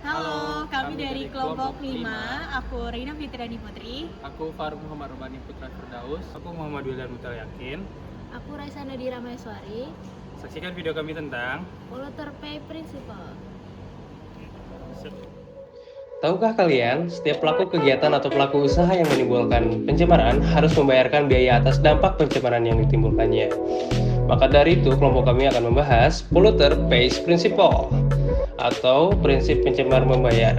Halo, kami dari kelompok 5. Aku Reina Fitriani Putri. Aku Faruk Muhammad Rubani Putra Firdaus. Aku Muhammad Wildan Mutal Yakin. Aku Raisa Nadira Maeswari. Saksikan video kami tentang Polluter Pay Principle. Tahukah kalian, setiap pelaku kegiatan atau pelaku usaha yang menimbulkan pencemaran harus membayarkan biaya atas dampak pencemaran yang ditimbulkannya. Maka dari itu, kelompok kami akan membahas Polluter Pays Principle atau prinsip pencemar membayar.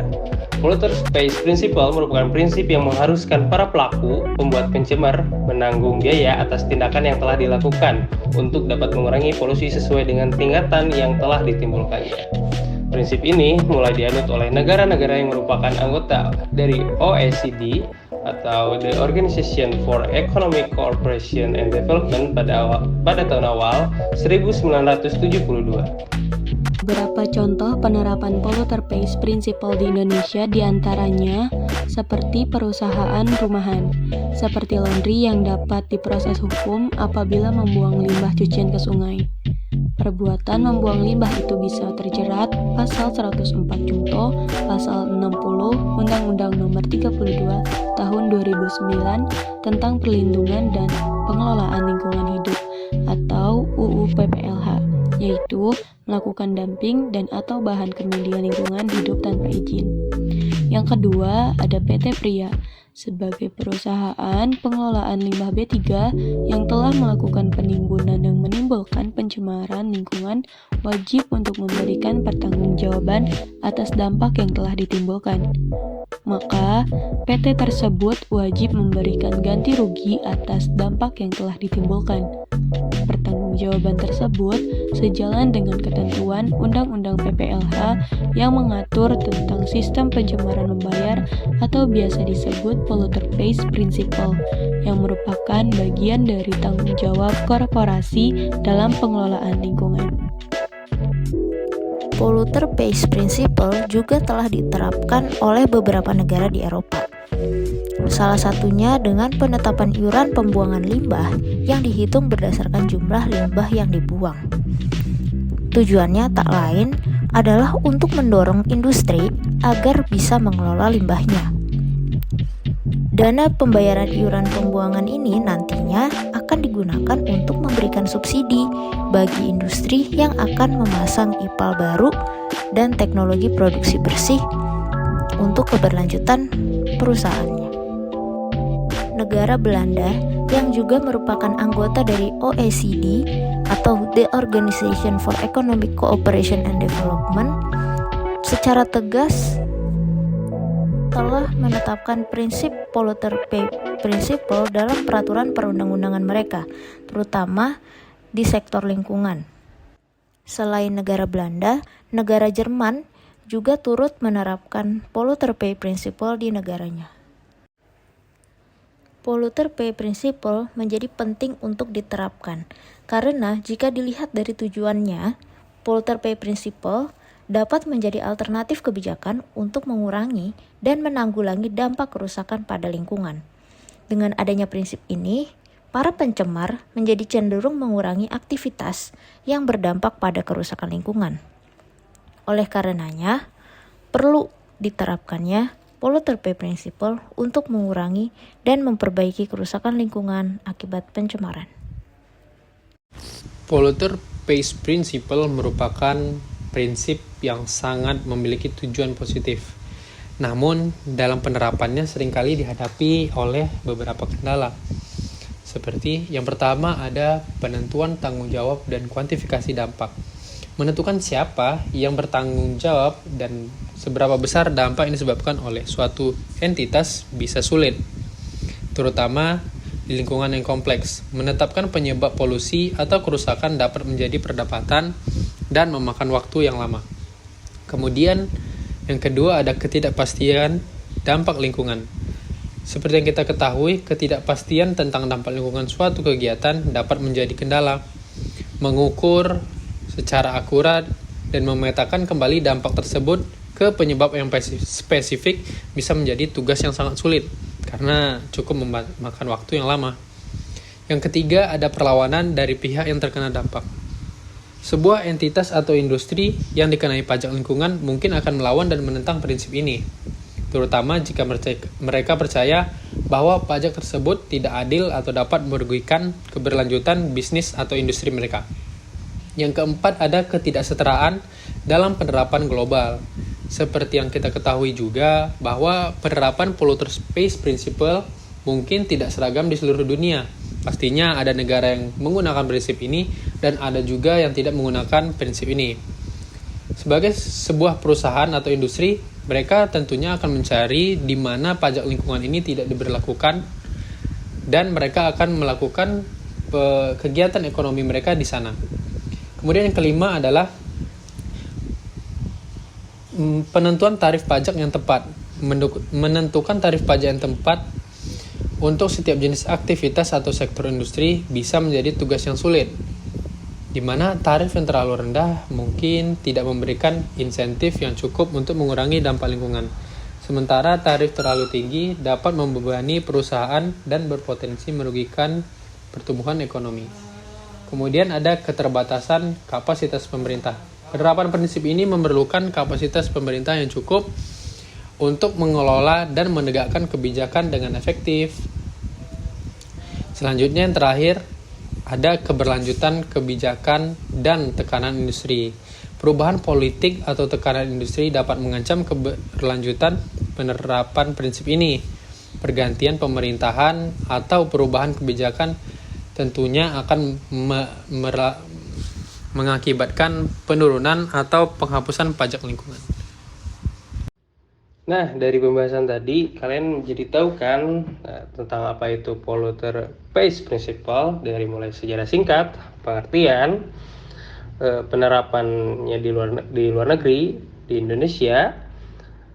Polluter Pays Principle merupakan prinsip yang mengharuskan para pelaku pembuat pencemar menanggung biaya atas tindakan yang telah dilakukan untuk dapat mengurangi polusi sesuai dengan tingkatan yang telah ditimbulkannya. Prinsip ini mulai dianut oleh negara-negara yang merupakan anggota dari OECD atau The Organization for Economic Cooperation and Development pada tahun awal 1972. Beberapa contoh penerapan Polluter Pays Principle di Indonesia diantaranya seperti perusahaan rumahan, seperti laundry yang dapat diproses hukum apabila membuang limbah cucian ke sungai. Perbuatan membuang limbah itu bisa terjerat pasal 104 Junto, pasal 60 Undang-Undang Nomor 32 Tahun 2009 tentang Perlindungan dan Pengelolaan Lingkungan Hidup atau UU PPLH, yaitu melakukan dumping dan atau bahan kemedia lingkungan hidup tanpa izin. Yang kedua, ada PT Pria sebagai perusahaan pengelolaan limbah B3 yang telah melakukan penimbunan yang menimbulkan pencemaran lingkungan wajib untuk memberikan pertanggungjawaban atas dampak yang telah ditimbulkan. Maka, PT tersebut wajib memberikan ganti rugi atas dampak yang telah ditimbulkan. Pertanggungjawaban tersebut sejalan dengan ketentuan Undang-Undang PPLH yang mengatur tentang sistem pencemaran membayar atau biasa disebut Polluter Pays Principle yang merupakan bagian dari tanggung jawab korporasi dalam pengelolaan lingkungan. Polluter Pays Principle juga telah diterapkan oleh beberapa negara di Eropa. Salah satunya dengan penetapan iuran pembuangan limbah yang dihitung berdasarkan jumlah limbah yang dibuang. Tujuannya tak lain adalah untuk mendorong industri agar bisa mengelola limbahnya. Dana pembayaran iuran pembuangan ini nantinya akan digunakan untuk memberikan subsidi bagi industri yang akan memasang IPAL baru dan teknologi produksi bersih untuk keberlanjutan perusahaannya. Negara Belanda yang juga merupakan anggota dari OECD atau The Organization for Economic Cooperation and Development secara tegas telah menetapkan prinsip Polluter Pay Principle dalam peraturan perundang-undangan mereka, terutama di sektor lingkungan. Selain negara Belanda, negara Jerman juga turut menerapkan Polluter Pay Principle di negaranya. Polluter Pay Principle menjadi penting untuk diterapkan, karena jika dilihat dari tujuannya, Polluter Pay Principle dapat menjadi alternatif kebijakan untuk mengurangi dan menanggulangi dampak kerusakan pada lingkungan. Dengan adanya prinsip ini, para pencemar menjadi cenderung mengurangi aktivitas yang berdampak pada kerusakan lingkungan. Oleh karenanya, perlu diterapkannya Polluter Pay Principle untuk mengurangi dan memperbaiki kerusakan lingkungan akibat pencemaran. Polluter Pays Principle merupakan prinsip yang sangat memiliki tujuan positif. Namun, dalam penerapannya seringkali dihadapi oleh beberapa kendala. Seperti yang pertama ada penentuan tanggung jawab dan kuantifikasi dampak. Menentukan siapa yang bertanggung jawab dan seberapa besar dampak yang disebabkan oleh suatu entitas bisa sulit, terutama di lingkungan yang kompleks. Menetapkan penyebab polusi atau kerusakan dapat menjadi perdebatan dan memakan waktu yang lama. Kemudian, yang kedua ada ketidakpastian dampak lingkungan. Seperti yang kita ketahui, ketidakpastian tentang dampak lingkungan suatu kegiatan dapat menjadi kendala. Mengukur secara akurat dan memetakan kembali dampak tersebut ke penyebab yang spesifik bisa menjadi tugas yang sangat sulit karena cukup memakan waktu yang lama. Yang ketiga ada perlawanan dari pihak yang terkena dampak. Sebuah entitas atau industri yang dikenai pajak lingkungan mungkin akan melawan dan menentang prinsip ini, terutama jika mereka percaya bahwa pajak tersebut tidak adil atau dapat merugikan keberlanjutan bisnis atau industri mereka. Yang keempat, ada ketidaksetaraan dalam penerapan global. Seperti yang kita ketahui juga bahwa penerapan Polluter Pays Principle mungkin tidak seragam di seluruh dunia. Pastinya ada negara yang menggunakan prinsip ini dan ada juga yang tidak menggunakan prinsip ini. Sebagai sebuah perusahaan atau industri, mereka tentunya akan mencari di mana pajak lingkungan ini tidak diberlakukan dan mereka akan melakukan kegiatan ekonomi mereka di sana. Kemudian yang kelima adalah penentuan tarif pajak yang tepat. Menentukan tarif pajak yang tepat untuk setiap jenis aktivitas atau sektor industri bisa menjadi tugas yang sulit, di mana tarif yang terlalu rendah mungkin tidak memberikan insentif yang cukup untuk mengurangi dampak lingkungan. Sementara tarif terlalu tinggi dapat membebani perusahaan dan berpotensi merugikan pertumbuhan ekonomi. Kemudian ada keterbatasan kapasitas pemerintah. Penerapan prinsip ini memerlukan kapasitas pemerintah yang cukup untuk mengelola dan menegakkan kebijakan dengan efektif. Selanjutnya yang terakhir, ada keberlanjutan kebijakan dan tekanan industri. Perubahan politik atau tekanan industri dapat mengancam keberlanjutan penerapan prinsip ini. Pergantian pemerintahan atau perubahan kebijakan tentunya akan mengakibatkan penurunan atau penghapusan pajak lingkungan. Nah, dari pembahasan tadi, kalian jadi tahu kan tentang apa itu Polluter Pays Principle, dari mulai sejarah singkat, pengertian, penerapannya di luar negeri, di Indonesia,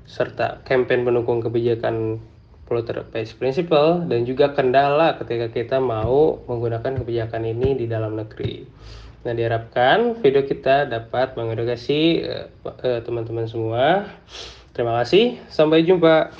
serta kampanye pendukung kebijakan Polluter Pays Principle, dan juga kendala ketika kita mau menggunakan kebijakan ini di dalam negeri. Nah, diharapkan video kita dapat mengedukasi teman-teman semua. Terima kasih, sampai jumpa.